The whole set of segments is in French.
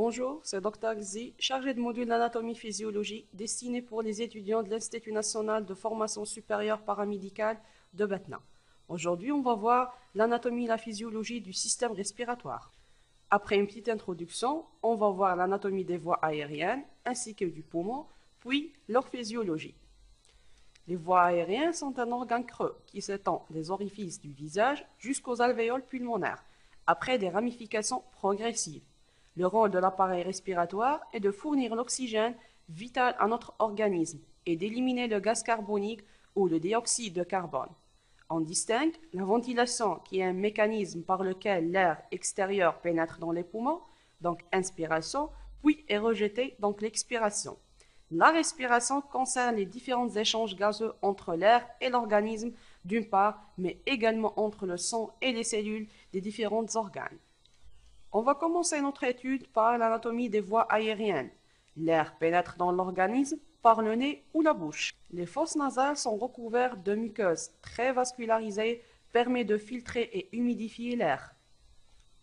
Bonjour, c'est Dr Xi, chargé de module d'anatomie-physiologie destiné pour les étudiants de l'Institut national de formation supérieure paramédicale de Batna. Aujourd'hui, on va voir l'anatomie et la physiologie du système respiratoire. Après une petite introduction, on va voir l'anatomie des voies aériennes ainsi que du poumon, puis leur physiologie. Les voies aériennes sont un organe creux qui s'étend des orifices du visage jusqu'aux alvéoles pulmonaires, après des ramifications progressives. Le rôle de l'appareil respiratoire est de fournir l'oxygène vital à notre organisme et d'éliminer le gaz carbonique ou le dioxyde de carbone. On distingue la ventilation qui est un mécanisme par lequel l'air extérieur pénètre dans les poumons, donc inspiration, puis est rejeté, donc l'expiration. La respiration concerne les différents échanges gazeux entre l'air et l'organisme d'une part, mais également entre le sang et les cellules des différents organes. On va commencer notre étude par l'anatomie des voies aériennes. L'air pénètre dans l'organisme par le nez ou la bouche. Les fosses nasales sont recouvertes de muqueuses très vascularisées, permet de filtrer et humidifier l'air.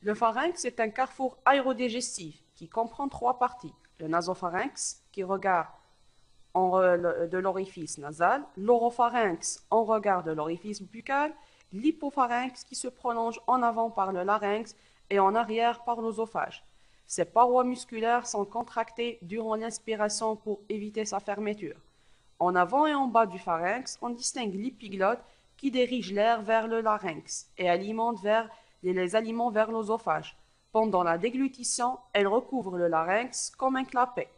Le pharynx est un carrefour aérodigestif qui comprend trois parties. Le nasopharynx qui regarde de l'orifice nasal, l'oropharynx en regard de l'orifice buccal, l'hypopharynx qui se prolonge en avant par le larynx et en arrière par l'œsophage. Ces parois musculaires sont contractées durant l'inspiration pour éviter sa fermeture. En avant et en bas du pharynx, on distingue l'épiglotte qui dirige l'air vers le larynx et alimente les aliments vers l'œsophage. Pendant la déglutition, elle recouvre le larynx comme un clapet.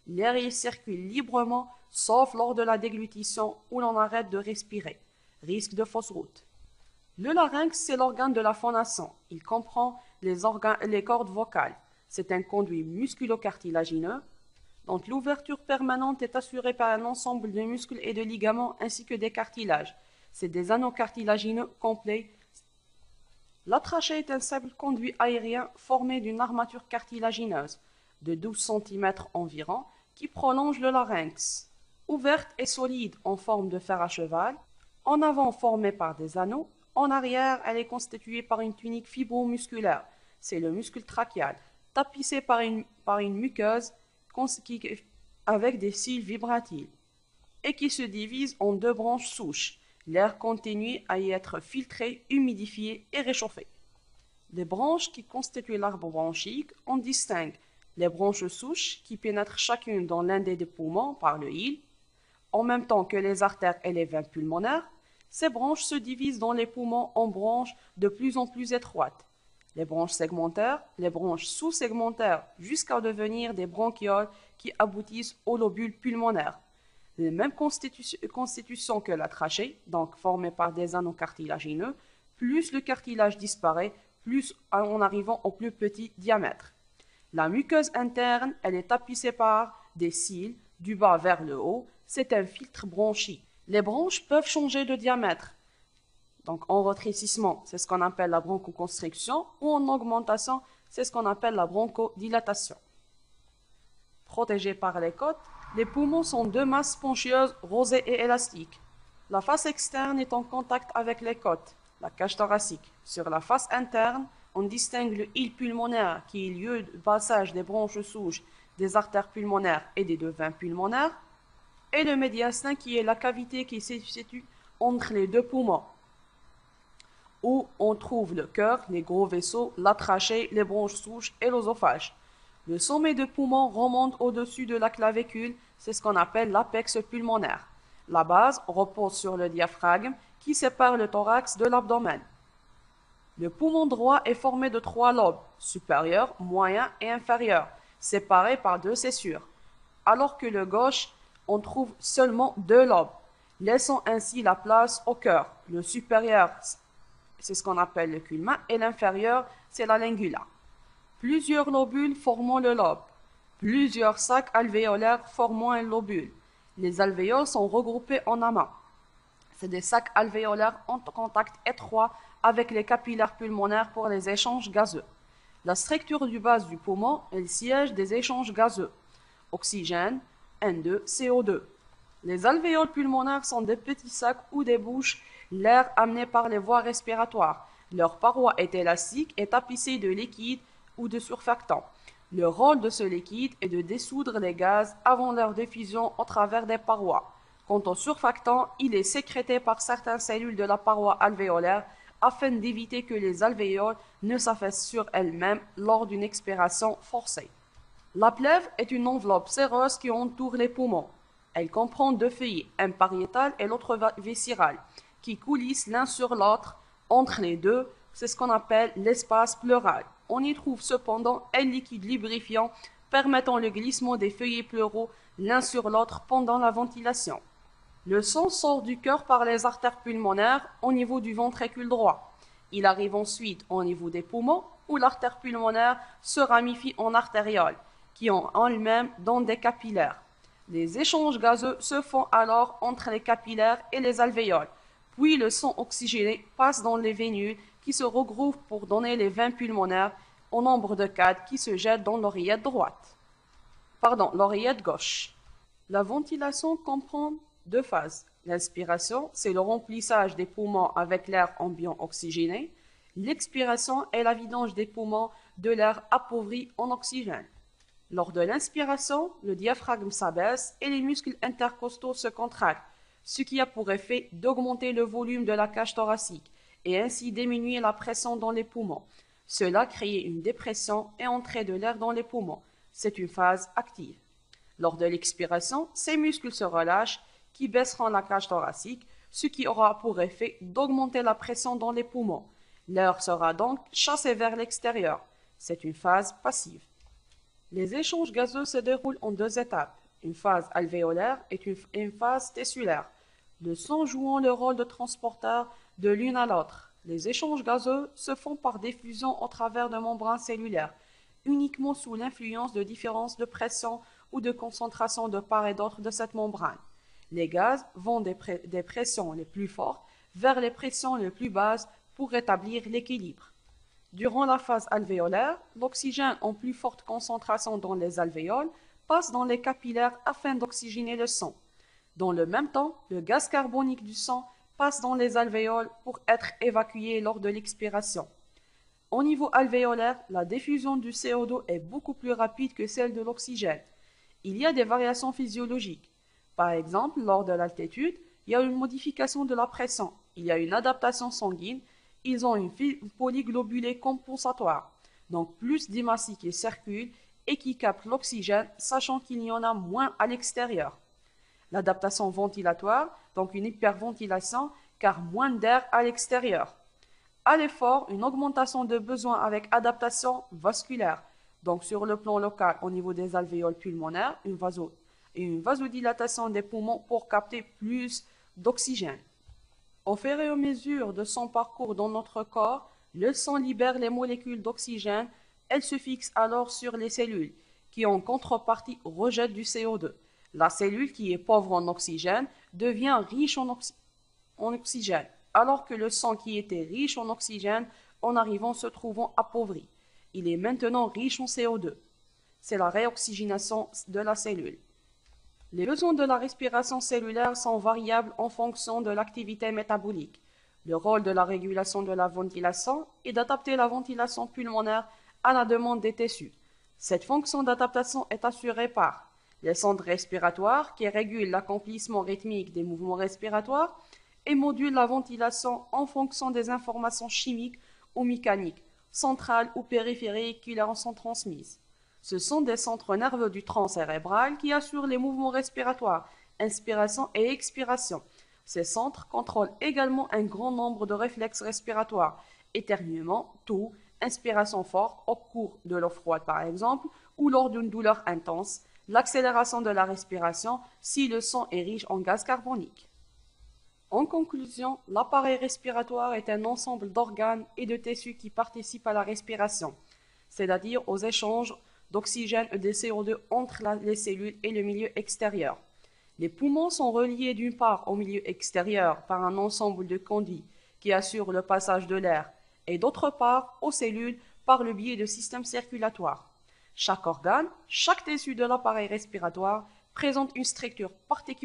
L'air y circule librement, sauf lors de la déglutition où l'on arrête de respirer. Risque de fausse route. Le larynx, c'est l'organe de la phonation. Il comprend les cordes vocales. C'est un conduit musculo-cartilagineux. Donc l'ouverture permanente est assurée par un ensemble de muscles et de ligaments ainsi que des cartilages. C'est des anneaux cartilagineux complets. La trachée est un simple conduit aérien formé d'une armature cartilagineuse de 12 cm environ qui prolonge le larynx. Ouverte et solide en forme de fer à cheval, en avant formée par des anneaux, en arrière elle est constituée par une tunique fibromusculaire, c'est le muscle trachéal, tapissé par une muqueuse avec des cils vibratiles, et qui se divise en deux branches souches. L'air continue à y être filtré, humidifié et réchauffé. Les branches qui constituent l'arbre bronchique, on distingue les branches souches qui pénètrent chacune dans l'un des deux poumons par le hile, en même temps que les artères et les veines pulmonaires. Ces branches se divisent dans les poumons en branches de plus en plus étroites. Les branches segmentaires, les branches sous-segmentaires, jusqu'à devenir des bronchioles qui aboutissent aux lobules pulmonaires. Les mêmes constitutions que la trachée, donc formée par des anneaux cartilagineux, plus le cartilage disparaît, plus en arrivant au plus petit diamètre. La muqueuse interne, elle est tapissée par des cils, du bas vers le haut, c'est un filtre bronchique. Les branches peuvent changer de diamètre. Donc en rétrécissement, c'est ce qu'on appelle la bronchoconstriction, ou en augmentation, c'est ce qu'on appelle la bronchodilatation. Protégés par les côtes, les poumons sont deux masses spongieuses rosées et élastiques. La face externe est en contact avec les côtes, la cage thoracique. Sur la face interne, on distingue le hile pulmonaire qui est lieu de passage des branches souches, des artères pulmonaires et des deux veines pulmonaires, et le médiastin qui est la cavité qui se situe entre les deux poumons, où on trouve le cœur, les gros vaisseaux, la trachée, les branches souches et l'œsophage. Le sommet du poumon remonte au-dessus de la clavicule, c'est ce qu'on appelle l'apex pulmonaire. La base repose sur le diaphragme qui sépare le thorax de l'abdomen. Le poumon droit est formé de trois lobes, supérieur, moyen et inférieur, séparés par deux cessures, alors que le gauche, on trouve seulement deux lobes, laissant ainsi la place au cœur. Le supérieur, c'est ce qu'on appelle le culmin, et l'inférieur, c'est la lingula. Plusieurs lobules formant le lobe, plusieurs sacs alvéolaires formant un lobule. Les alvéoles sont regroupés en amas. C'est des sacs alvéolaires en contact étroit avec les capillaires pulmonaires pour les échanges gazeux. La structure du base du poumon est le siège des échanges gazeux. Oxygène, N2, CO2. Les alvéoles pulmonaires sont des petits sacs ou des bouches, l'air amené par les voies respiratoires. Leur paroi est élastique et tapissée de liquide ou de surfactants. Le rôle de ce liquide est de dissoudre les gaz avant leur diffusion au travers des parois. Quant au surfactant, il est sécrété par certaines cellules de la paroi alvéolaire afin d'éviter que les alvéoles ne s'affaissent sur elles-mêmes lors d'une expiration forcée. La plèvre est une enveloppe séreuse qui entoure les poumons. Elle comprend deux feuillets, un pariétal et l'autre viscéral, qui coulissent l'un sur l'autre. Entre les deux, c'est ce qu'on appelle l'espace pleural. On y trouve cependant un liquide lubrifiant permettant le glissement des feuillets pleuraux l'un sur l'autre pendant la ventilation. Le sang sort du cœur par les artères pulmonaires au niveau du ventricule droit. Il arrive ensuite au niveau des poumons où l'artère pulmonaire se ramifie en artérioles qui ont en elles-mêmes dans des capillaires. Les échanges gazeux se font alors entre les capillaires et les alvéoles, puis le sang oxygéné passe dans les vénules qui se regroupent pour donner les veines pulmonaires au nombre de 4 qui se jettent dans l'oreillette gauche. La ventilation comprend deux phases. L'inspiration, c'est le remplissage des poumons avec l'air ambiant oxygéné. L'expiration est la vidange des poumons de l'air appauvri en oxygène. Lors de l'inspiration, le diaphragme s'abaisse et les muscles intercostaux se contractent, ce qui a pour effet d'augmenter le volume de la cage thoracique et ainsi diminuer la pression dans les poumons. Cela crée une dépression et entrée de l'air dans les poumons. C'est une phase active. Lors de l'expiration, ces muscles se relâchent qui baisseront la cage thoracique, ce qui aura pour effet d'augmenter la pression dans les poumons. L'air sera donc chassé vers l'extérieur. C'est une phase passive. Les échanges gazeux se déroulent en deux étapes, une phase alvéolaire et une phase tessulaire, le sang jouant le rôle de transporteur de l'une à l'autre. Les échanges gazeux se font par diffusion au travers de membranes cellulaires, uniquement sous l'influence de différences de pression ou de concentration de part et d'autre de cette membrane. Les gaz vont des pressions les plus fortes vers les pressions les plus basses pour rétablir l'équilibre. Durant la phase alvéolaire, l'oxygène en plus forte concentration dans les alvéoles passe dans les capillaires afin d'oxygéner le sang. Dans le même temps, le gaz carbonique du sang passe dans les alvéoles pour être évacué lors de l'expiration. Au niveau alvéolaire, la diffusion du CO2 est beaucoup plus rapide que celle de l'oxygène. Il y a des variations physiologiques. Par exemple, lors de l'altitude, il y a une modification de la pression, il y a une adaptation sanguine. Ils ont une polyglobulée compensatoire, donc plus d'hématies qui circulent et qui captent l'oxygène, sachant qu'il y en a moins à l'extérieur. L'adaptation ventilatoire, donc une hyperventilation, car moins d'air à l'extérieur. À l'effort, une augmentation de besoin avec adaptation vasculaire, donc sur le plan local au niveau des alvéoles pulmonaires, une vasodilatation des poumons pour capter plus d'oxygène. Au fur et à mesure de son parcours dans notre corps, le sang libère les molécules d'oxygène. Elles se fixent alors sur les cellules, qui en contrepartie rejettent du CO2. La cellule qui est pauvre en oxygène devient riche en oxygène, alors que le sang qui était riche en oxygène, en arrivant se trouvant appauvri. Il est maintenant riche en CO2. C'est la réoxygénation de la cellule. Les besoins de la respiration cellulaire sont variables en fonction de l'activité métabolique. Le rôle de la régulation de la ventilation est d'adapter la ventilation pulmonaire à la demande des tissus. Cette fonction d'adaptation est assurée par les sondes respiratoires qui régulent l'accomplissement rythmique des mouvements respiratoires et modulent la ventilation en fonction des informations chimiques ou mécaniques, centrales ou périphériques qui leur sont transmises. Ce sont des centres nerveux du tronc cérébral qui assurent les mouvements respiratoires, inspiration et expiration. Ces centres contrôlent également un grand nombre de réflexes respiratoires, éternuement, toux, inspiration forte au cours de l'eau froide par exemple, ou lors d'une douleur intense, l'accélération de la respiration si le sang est riche en gaz carbonique. En conclusion, l'appareil respiratoire est un ensemble d'organes et de tissus qui participent à la respiration, c'est-à-dire aux échanges d'oxygène et de CO2 entre les cellules et le milieu extérieur. Les poumons sont reliés d'une part au milieu extérieur par un ensemble de conduits qui assurent le passage de l'air et d'autre part aux cellules par le biais de systèmes circulatoires. Chaque organe, chaque tissu de l'appareil respiratoire présente une structure particulière